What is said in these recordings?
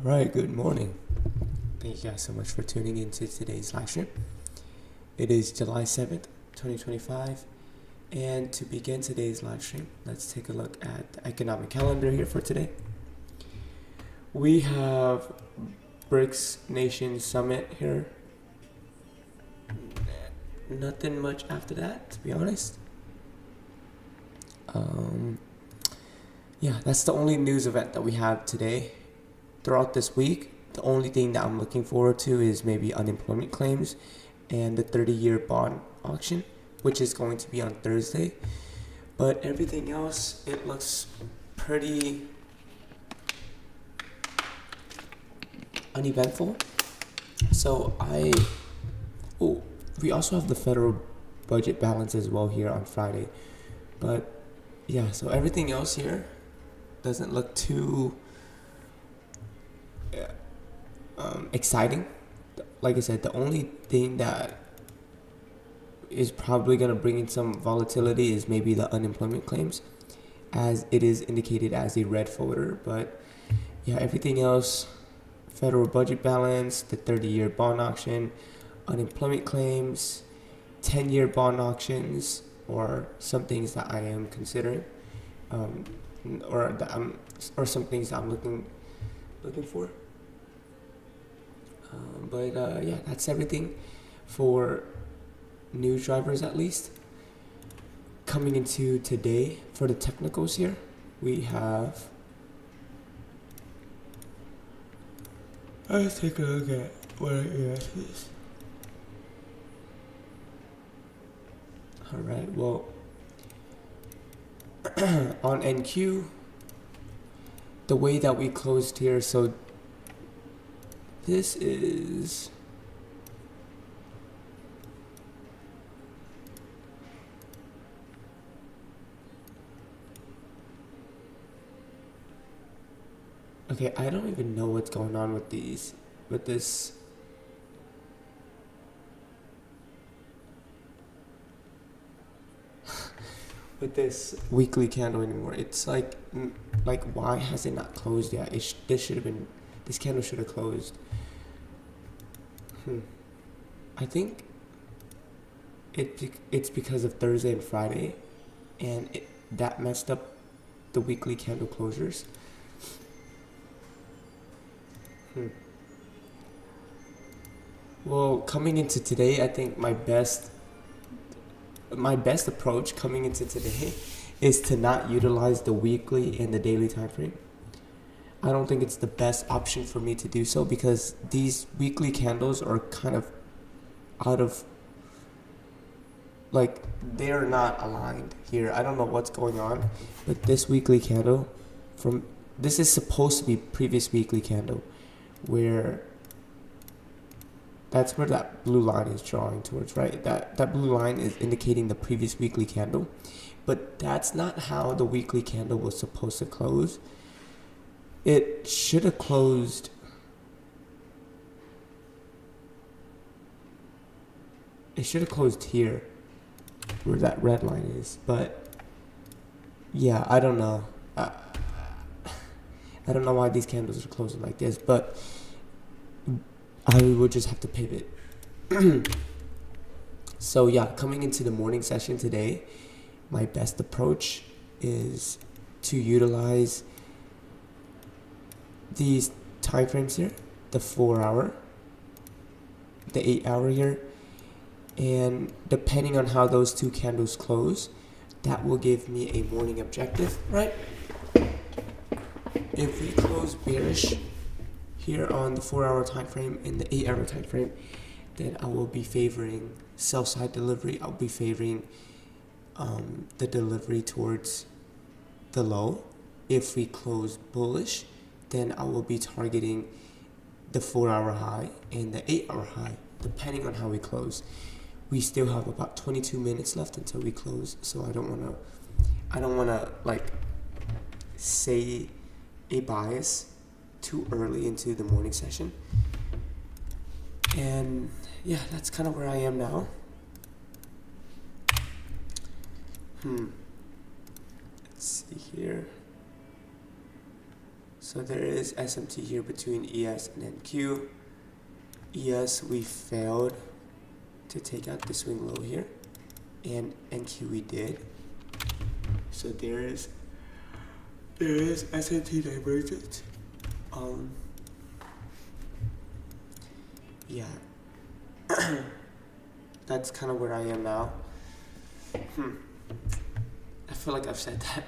Alright, good morning. Thank you guys so much for tuning into today's live stream. It is July 7th, 2025. And to begin today's live stream, let's take a look at the economic calendar here for today. We have BRICS Nation Summit here. Nothing much after that, to be honest. Yeah, that's the only news event that we have today. Throughout this week, the only thing that I'm looking forward to is maybe unemployment claims and the 30-year bond auction, which is going to be on Thursday. But everything else, it looks pretty uneventful. So we also have the federal budget balance as well here on Friday. But yeah, so everything else here doesn't look too exciting. Like I said, the only thing that is probably going to bring in some volatility is maybe the unemployment claims, as it is indicated as a red folder. But yeah, everything else, federal budget balance, the 30-year bond auction, unemployment claims, 10-year bond auctions, or some things that I am considering, or some things that I'm looking for. Yeah, that's everything for news drivers, at least. Coming into today for the technicals here, we have. Let's take a look at what it is. All right. Well, on NQ, the way that we closed here, so this is okay. I don't even know what's going on with this with this weekly candle anymore. It's like why has it not closed yet? This candle should have closed. I think it's because of Thursday and Friday, and that messed up the weekly candle closures. Well, coming into today, I think my best approach coming into today is to not utilize the weekly and the daily time frame. I don't think it's the best option for me to do so, because these weekly candles are kind of out of, they are not aligned here. I don't know what's going on, but this weekly candle this is supposed to be previous weekly candle, where that's where that blue line is drawing towards, right? That blue line is indicating the previous weekly candle, but that's not how the weekly candle was supposed to close. It should have closed here where that red line is. But yeah, I don't know. I don't know why these candles are closing like this, but I will just have to pivot. So yeah, coming into the morning session today, my best approach is to utilize these time frames here, the 4-hour, the 8-hour here, and depending on how those two candles close, that will give me a morning objective, right? If we close bearish here on the 4-hour time frame and the 8-hour time frame, then I will be favoring sell side delivery. I'll be favoring the delivery towards the low. If we close bullish, then I will be targeting the 4-hour high and the 8-hour high, depending on how we close. We still have about 22 minutes left until we close, so I don't wanna say a bias too early into the morning session. And yeah, that's kind of where I am now. Let's see here. So there is SMT here between ES and NQ. ES, we failed to take out the swing low here, and NQ we did. So there is SMT divergence. Yeah, that's kind of where I am now. I feel like I've said that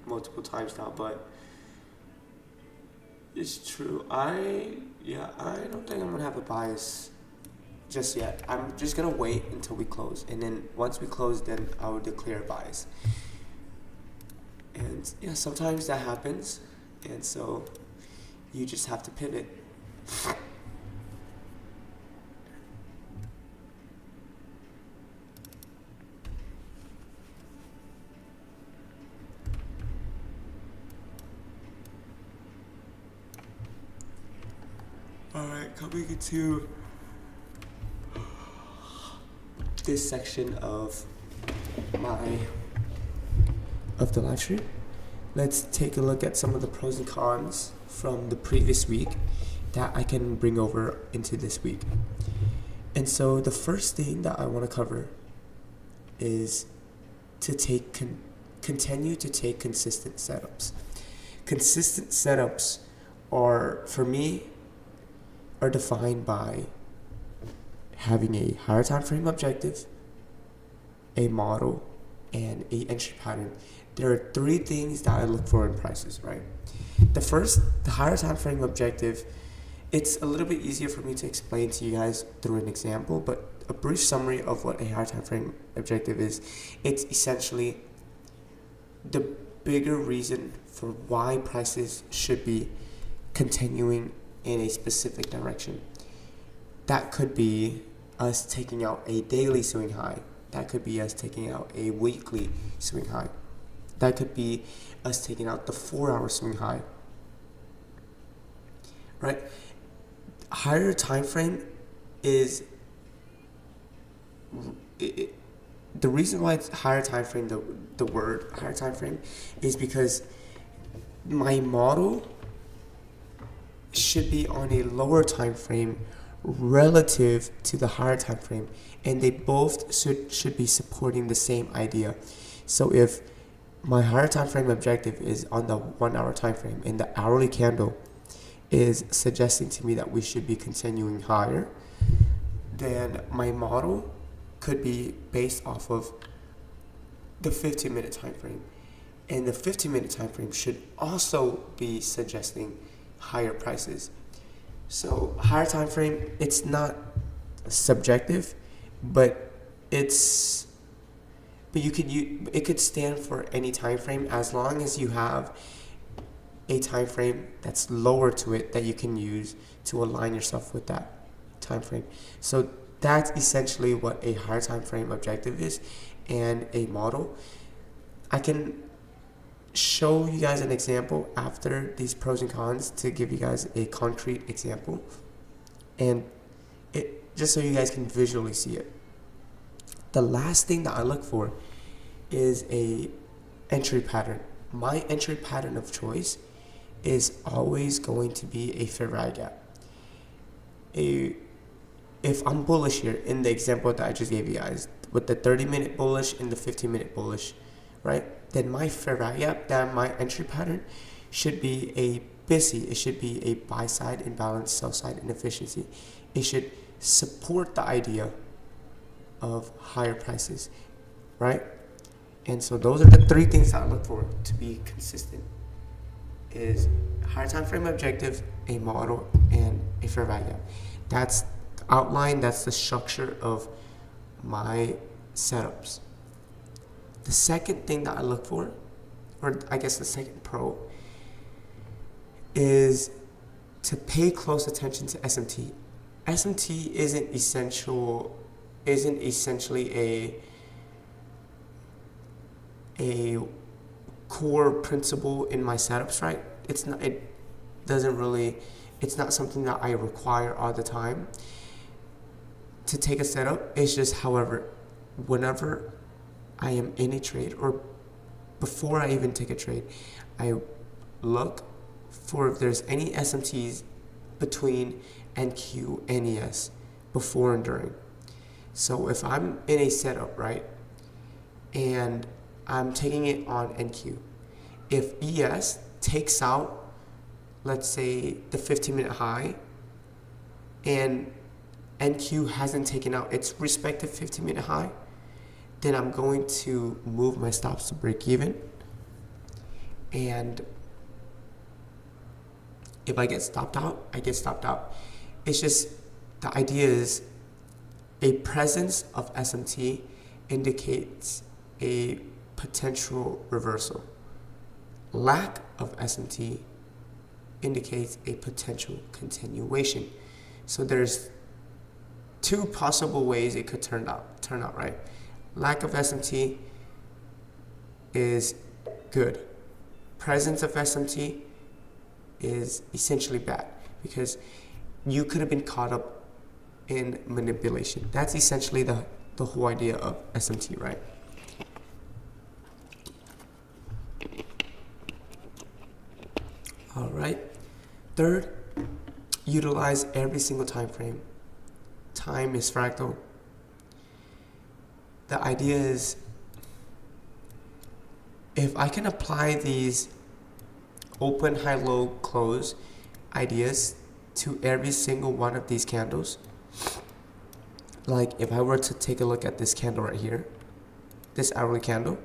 multiple times now, but it's true. I don't think I'm gonna have a bias just yet. I'm just gonna wait until we close, and then once we close, then I will declare a bias. And yeah, sometimes that happens, and so you just have to pivot. Alright, coming into this section of the live stream, let's take a look at some of the pros and cons from the previous week that I can bring over into this week. And so the first thing that I want to cover is to continue to take consistent setups. Consistent setups are, for me, are defined by having a higher time frame objective, a model, and a entry pattern. There are three things that I look for in prices, right? The first, the higher time frame objective, it's a little bit easier for me to explain to you guys through an example, but a brief summary of what a higher time frame objective is. It's essentially the bigger reason for why prices should be continuing in a specific direction. That could be us taking out a daily swing high. That could be us taking out a weekly swing high. That could be us taking out the 4-hour swing high. Right? Higher time frame is the reason why it's higher time frame, the word higher time frame, is because my model should be on a lower time frame relative to the higher time frame, and they both should be supporting the same idea. So if my higher time frame objective is on the 1-hour time frame and the hourly candle is suggesting to me that we should be continuing higher, then my model could be based off of the 15-minute time frame, and the 15-minute time frame should also be suggesting higher prices. So higher time frame, it's not subjective, but it could stand for any time frame as long as you have a time frame that's lower to it that you can use to align yourself with that time frame. So that's essentially what a higher time frame objective is, and a model. I can show you guys an example after these pros and cons to give you guys a concrete example, and it just so you guys can visually see it. The last thing that I look for is a entry pattern. My entry pattern of choice is always going to be a fair value gap. If I'm bullish here in the example that I just gave you guys with the 30-minute bullish and the 15-minute bullish, right? Then my fair value gap, that my entry pattern should be a BISI. It should be a buy side imbalance, sell side inefficiency. It should support the idea of higher prices, right? And so those are the three things that I look for to be consistent: is higher time frame objective, a model, and a fair value gap. That's the outline, that's the structure of my setups. The second thing that I look for, or I guess the second pro, is to pay close attention to SMT. SMT isn't essentially a core principle in my setups, right? It's not something that I require all the time to take a setup. It's just, however, whenever I am in a trade, or before I even take a trade, I look for if there's any SMTs between NQ and ES before and during. So if I'm in a setup, right, and I'm taking it on NQ, if ES takes out, let's say, the 15-minute high, and NQ hasn't taken out its respective 15-minute high, then I'm going to move my stops to break even. And if I get stopped out, I get stopped out. It's just, the idea is a presence of SMT indicates a potential reversal. Lack of SMT indicates a potential continuation. So there's two possible ways it could turn out, right? Lack of SMT is good. Presence of SMT is essentially bad, because you could have been caught up in manipulation. That's essentially the whole idea of SMT, right? All right. Third, utilize every single time frame. Time is fractal. The idea is, if I can apply these open, high, low, close ideas to every single one of these candles, like if I were to take a look at this candle right here, this hourly candle,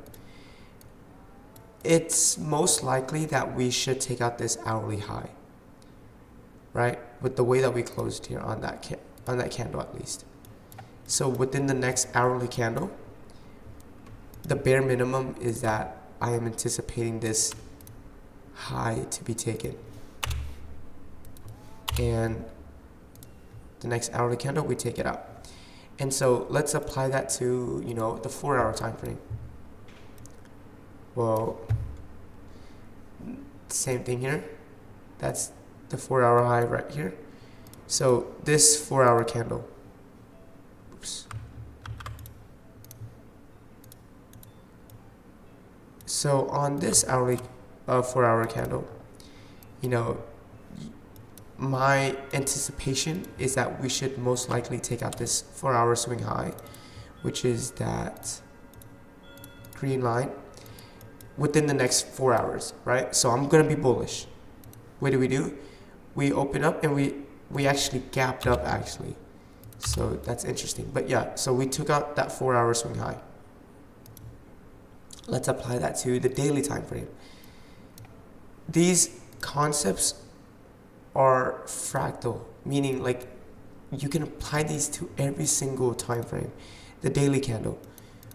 it's most likely that we should take out this hourly high, right? With the way that we closed here on that candle at least. So within the next hourly candle, the bare minimum is that I am anticipating this high to be taken. And the next hourly candle, we take it out. And so let's apply that to, the 4-hour time frame. Well, same thing here. That's the 4-hour high right here. So this 4-hour candle, oops. So on this hourly 4-hour candle, my anticipation is that we should most likely take out this 4-hour swing high, which is that green line, within the next 4 hours, right? So I'm gonna be bullish. What do? We open up and we actually gapped up actually. So that's interesting. But yeah, so we took out that 4-hour swing high. Let's apply that to the daily time frame. These concepts are fractal, meaning like you can apply these to every single time frame. The daily candle.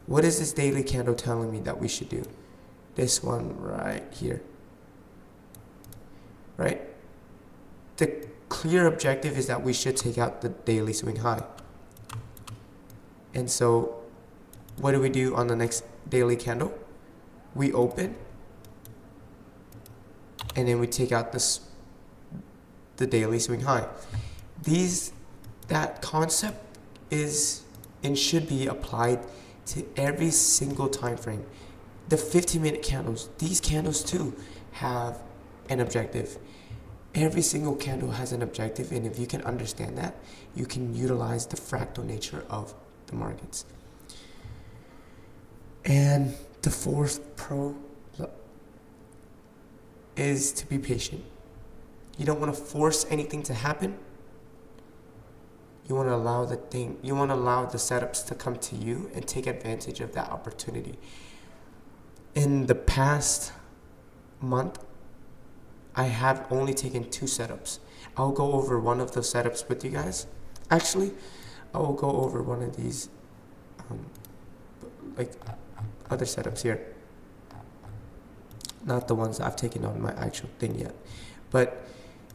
What is this daily candle telling me that we should do? This one right here. Right? The clear objective is that we should take out the daily swing high. And so what do we do on the next daily candle? We open and then we take out the daily swing high. That concept is and should be applied to every single time frame. The 15-minute candles, these candles too have an objective. Every single candle has an objective, and if you can understand that, you can utilize the fractal nature of the markets. And the fourth pro is to be patient. You don't want to force anything to happen. You want to allow the setups to come to you and take advantage of that opportunity. In the past month, I have only taken 2 setups. I'll go over one of those setups with you guys. Actually, I will go over one of these other setups here. Not the ones I've taken on my actual thing yet. But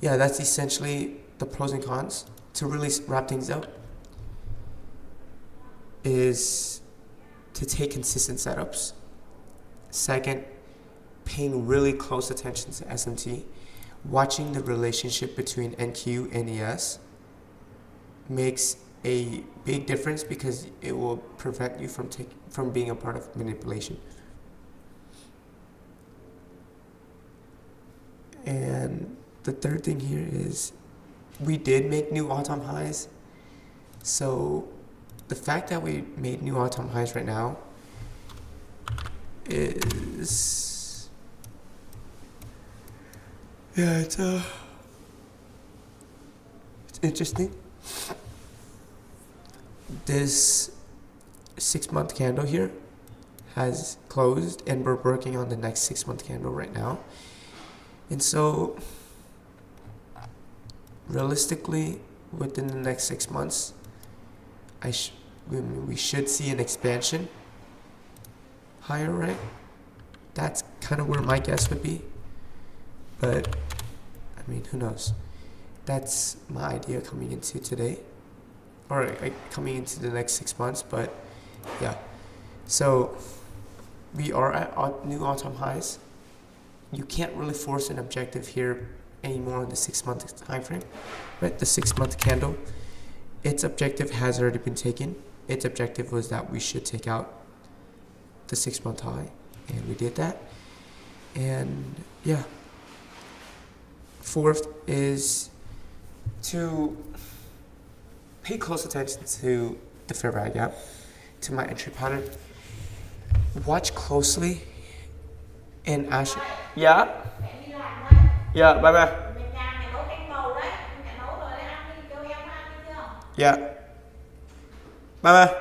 yeah, that's essentially the pros and cons. To really wrap things up is to take consistent setups. Second, paying really close attention to SMT. Watching the relationship between NQ and ES makes a big difference because it will prevent you from being a part of manipulation. And the third thing here is we did make new all-time highs. So the fact that we made new all-time highs right now is, yeah, it's interesting. This 6-month candle here has closed, and we're working on the next 6-month candle right now. And so realistically, within the next 6 months, we should see an expansion higher, right? That's kind of where my guess would be. But I mean, who knows? That's my idea coming into today, or coming into the next 6 months. But yeah, so we are at new all-time highs. You can't really force an objective here anymore in the 6-month time frame, right? The 6-month candle, its objective has already been taken. Its objective was that we should take out the 6-month high, and we did that. And yeah, fourth is to pay close attention to the fair value gap, to my entry pattern. Watch closely and actually, yeah, bye bye. Yeah, bye bye.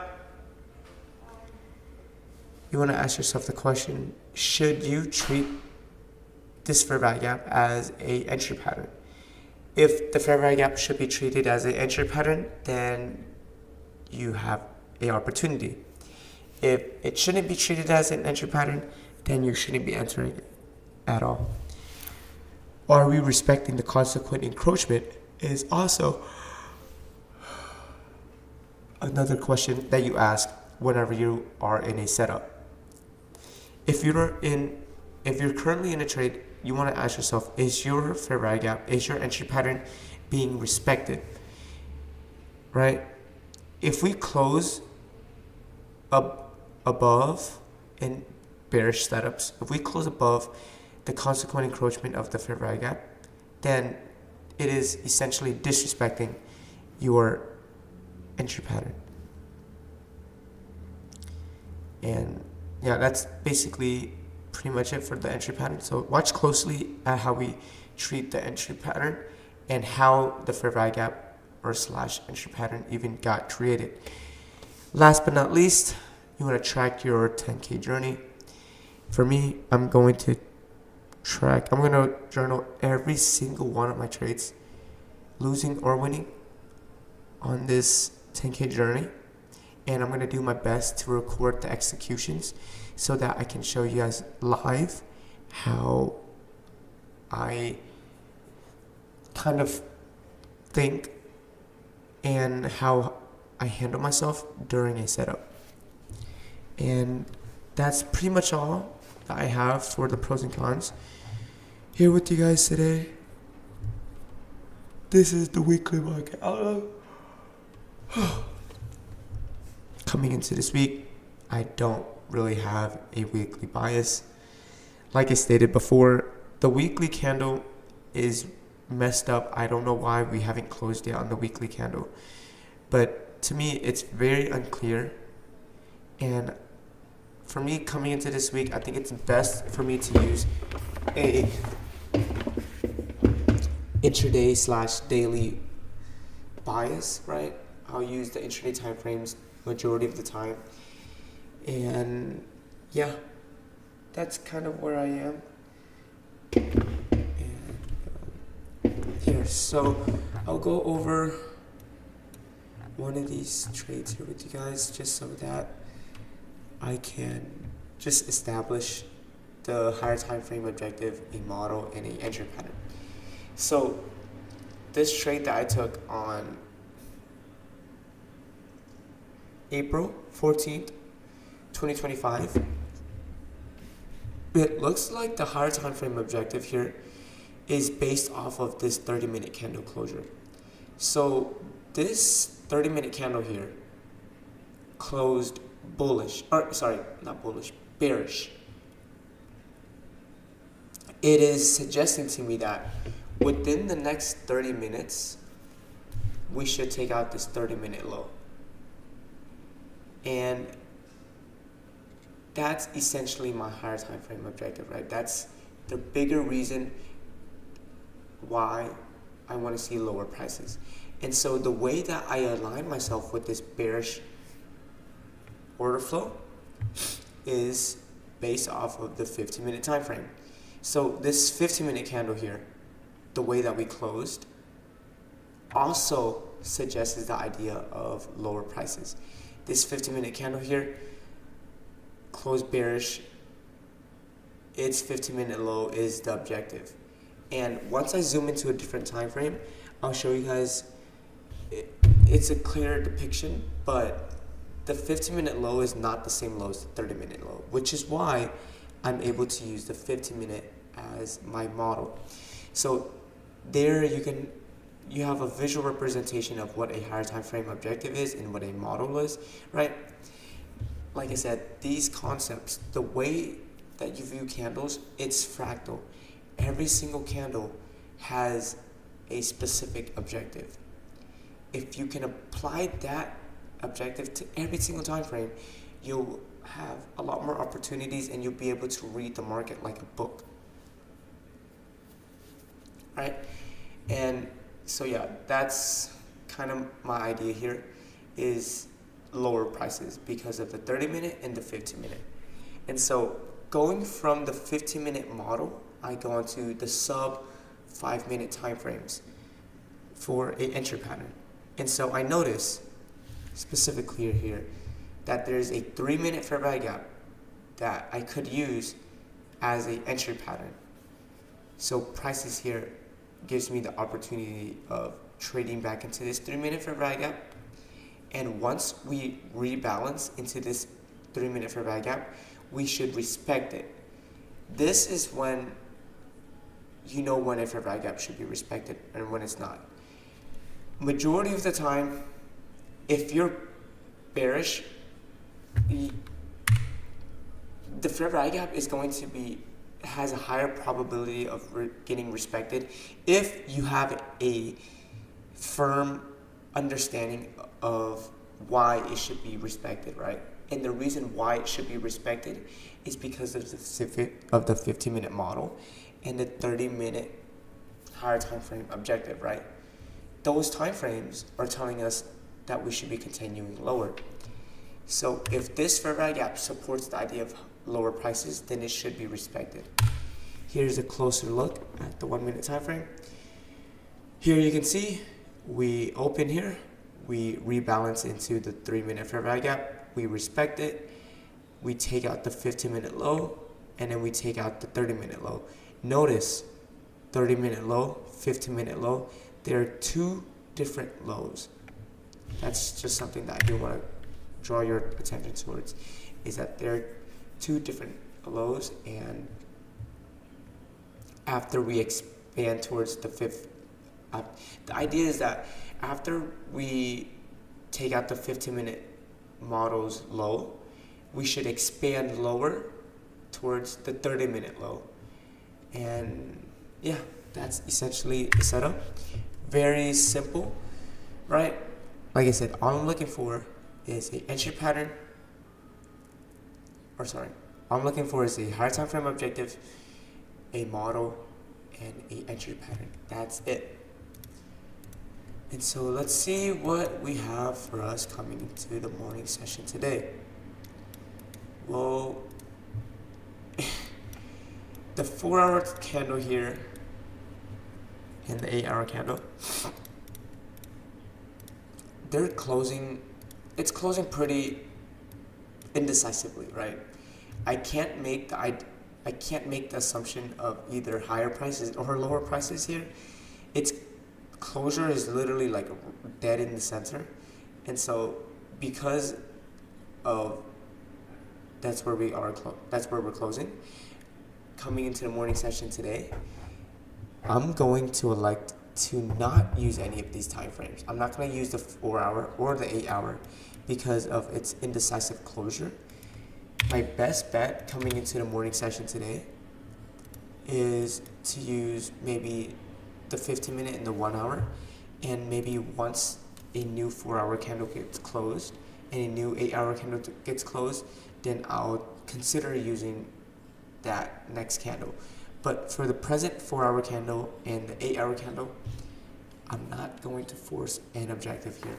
You want to ask yourself the question, should you treat this fair value gap as a entry pattern? If the fair value gap should be treated as an entry pattern, then you have an opportunity. If it shouldn't be treated as an entry pattern, then you shouldn't be entering it at all. Are we respecting the consequent encroachment is also another question that you ask whenever you are in a setup. If you're currently in a trade, you want to ask yourself, is your fair value gap, is your entry pattern being respected, right? If we close up above in bearish setups, if we close above the consequent encroachment of the fair value gap, then it is essentially disrespecting your entry pattern. And yeah, that's basically pretty much it for the entry pattern. So watch closely at how we treat the entry pattern and how the fair value gap or slash entry pattern even got created. Last but not least, you want to track your 10K journey. For me, I'm going to journal every single one of my trades, losing or winning, on this 10K journey. And I'm going to do my best to record the executions so that I can show you guys live how I kind of think and how I handle myself during a setup. And that's pretty much all that I have for the pros and cons here with you guys today. This is the weekly market outlook. Coming into this week, I don't really have a weekly bias. Like I stated before, the weekly candle is messed up. I don't know why we haven't closed yet on the weekly candle. But to me, it's very unclear. And for me, coming into this week, I think it's best for me to use a intraday / daily bias, right? I'll use the intraday time frames majority of the time. And yeah, that's kind of where I am. And here, so I'll go over one of these trades here with you guys just so that I can just establish the higher time frame objective, a model, and a entry pattern. So this trade that I took on April 14th, 2025, it looks like the higher time frame objective here is based off of this 30-minute candle closure. So this 30-minute candle here closed bullish, or sorry, not bullish, bearish. it is suggesting to me that within the next 30 minutes, we should take out this 30-minute low. And that's essentially my higher time frame objective, right? That's the bigger reason why I want to see lower prices. And so the way that I align myself with this bearish order flow is based off of the 15-minute time frame. So this 15-minute candle here, the way that we closed, also suggests the idea of lower prices. This 15-minute candle here closed bearish. Its 15-minute low is the objective. And once I zoom into a different time frame, I'll show you guys. It's a clearer depiction, but the 15-minute low is not the same low as the 30-minute low, which is why I'm able to use the 15-minute as my model. So there you have a visual representation of what a higher time frame objective is and what a model is, right? Like I said, these concepts, the way that you view candles, it's fractal. Every single candle has a specific objective. If you can apply that objective to every single time frame, you'll have a lot more opportunities and you'll be able to read the market like a book. Right? And so yeah, that's kind of my idea here, is lower prices because of the 30-minute and the 15-minute. And so going from the 15-minute model, I go onto the sub 5-minute time frames for an entry pattern. And so I notice specifically here that there's a 3-minute fair value gap that I could use as an entry pattern. So prices here gives me the opportunity of trading back into this 3-minute fair value gap. And once we rebalance into this 3-minute fair value gap, we should respect it. This is when you know when a fair value gap should be respected and when it's not. Majority of the time, if you're bearish, the fair value gap is going to has a higher probability of getting respected if you have a firm understanding of why it should be respected, right? And the reason why it should be respected is because of the 15-minute model and the 30-minute higher time frame objective, right? Those time frames are telling us that we should be continuing lower. So if this fair value gap supports the idea of lower prices, then it should be respected. Here's a closer look at the 1-minute time frame. Here you can see we open here, we rebalance into the 3-minute fair value gap, we respect it, we take out the 15-minute low, and then we take out the 30-minute low. Notice 30-minute low, 15-minute low, there are two different lows. That's just something that I do want to draw your attention towards, is that there are two different lows, and after we expand towards the fifth, the idea is that after we take out the 15-minute model's low, we should expand lower towards the 30-minute low. And yeah, that's essentially the setup. Very simple, right? Like I said, all I'm looking for is an entry pattern, all I'm looking for is a higher time frame objective, a model, and an entry pattern. That's it. And so let's see what we have for us coming into the morning session today. Well, the 4-hour candle here and the 8-hour candle, it's closing pretty indecisively, right? I can't make the assumption of either higher prices or lower prices here. Its closure is literally like dead in the center, and so because of that's where we're closing. Coming into the morning session today, I'm going to elect to not use any of these time frames. I'm not going to use the 4-hour or the 8-hour because of its indecisive closure. My best bet coming into the morning session today is to use maybe the 15-minute and the 1 hour, and maybe once a new 4-hour candle gets closed and a new 8-hour candle gets closed, then I'll consider using that next candle. But for the present 4-hour candle and the 8-hour candle, I'm not going to force an objective here.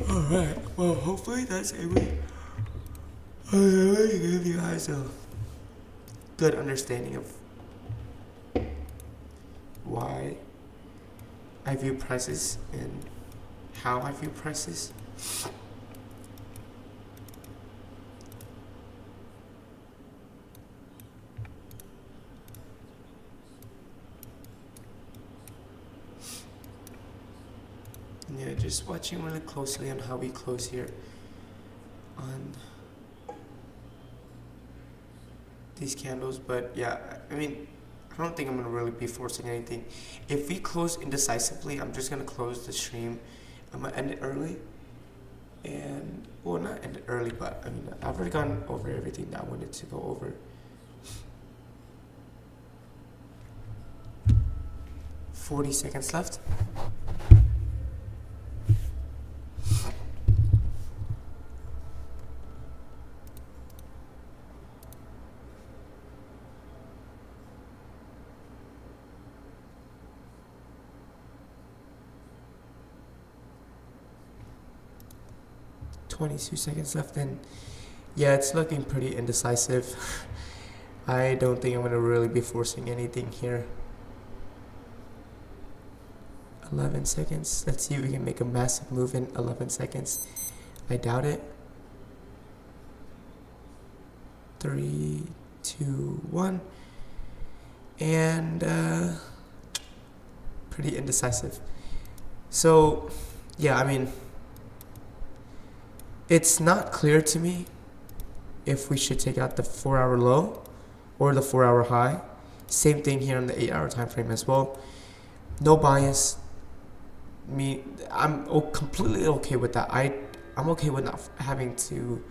Alright, well, hopefully that's able to give you guys a good understanding of why I view prices and how I view prices. Yeah, just watching really closely on how we close here on these candles. But yeah, I mean, I don't think I'm gonna really be forcing anything. If we close indecisively, I'm just gonna close the stream. I'm gonna end it early, and well, not end it early, but I mean, I've already gone over everything that I wanted to go over. 40 seconds left. .22 seconds left, and yeah, it's looking pretty indecisive. I don't think I'm gonna really be forcing anything here. 11 seconds. Let's see if we can make a massive move in 11 seconds. I doubt it. 3, 2, 1, and pretty indecisive. So yeah, I mean, it's not clear to me if we should take out the 4-hour low or the 4-hour high. Same thing here on the 8-hour time frame as well. No bias. I'm completely okay with that. I'm okay with not having to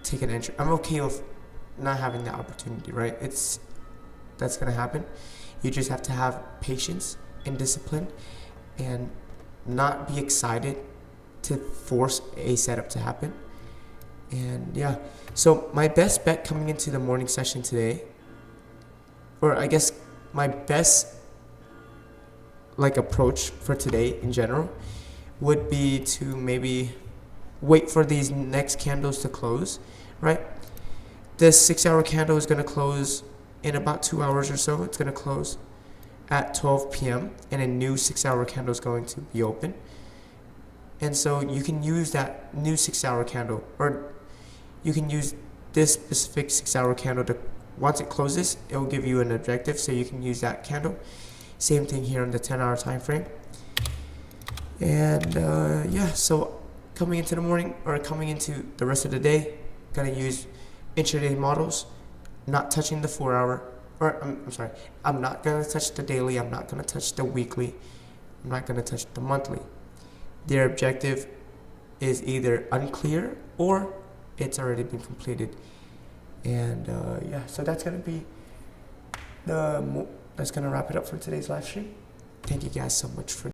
take an entry. I'm okay with not having that opportunity, right? That's gonna happen. You just have to have patience and discipline and not be excited to force a setup to happen. And yeah, so my best bet coming into the morning session today, or I guess my best approach for today in general, would be to maybe wait for these next candles to close, right? This 6-hour candle is going to close in about 2 hours or so. It's going to close at 12 p.m. and a new 6-hour candle is going to be open. And so you can use that new 6-hour candle, or you can use this specific 6-hour candle to, once it closes, it will give you an objective, so you can use that candle. Same thing here on the 10-hour time frame. And yeah, so coming into the morning, or coming into the rest of the day, gonna use intraday models, not touching the 4-hour, or I'm sorry, I'm not gonna touch the daily, I'm not gonna touch the weekly, I'm not gonna touch the monthly. Their objective is either unclear or it's already been completed. And yeah, so that's gonna be that's gonna wrap it up for today's live stream. Thank you guys so much for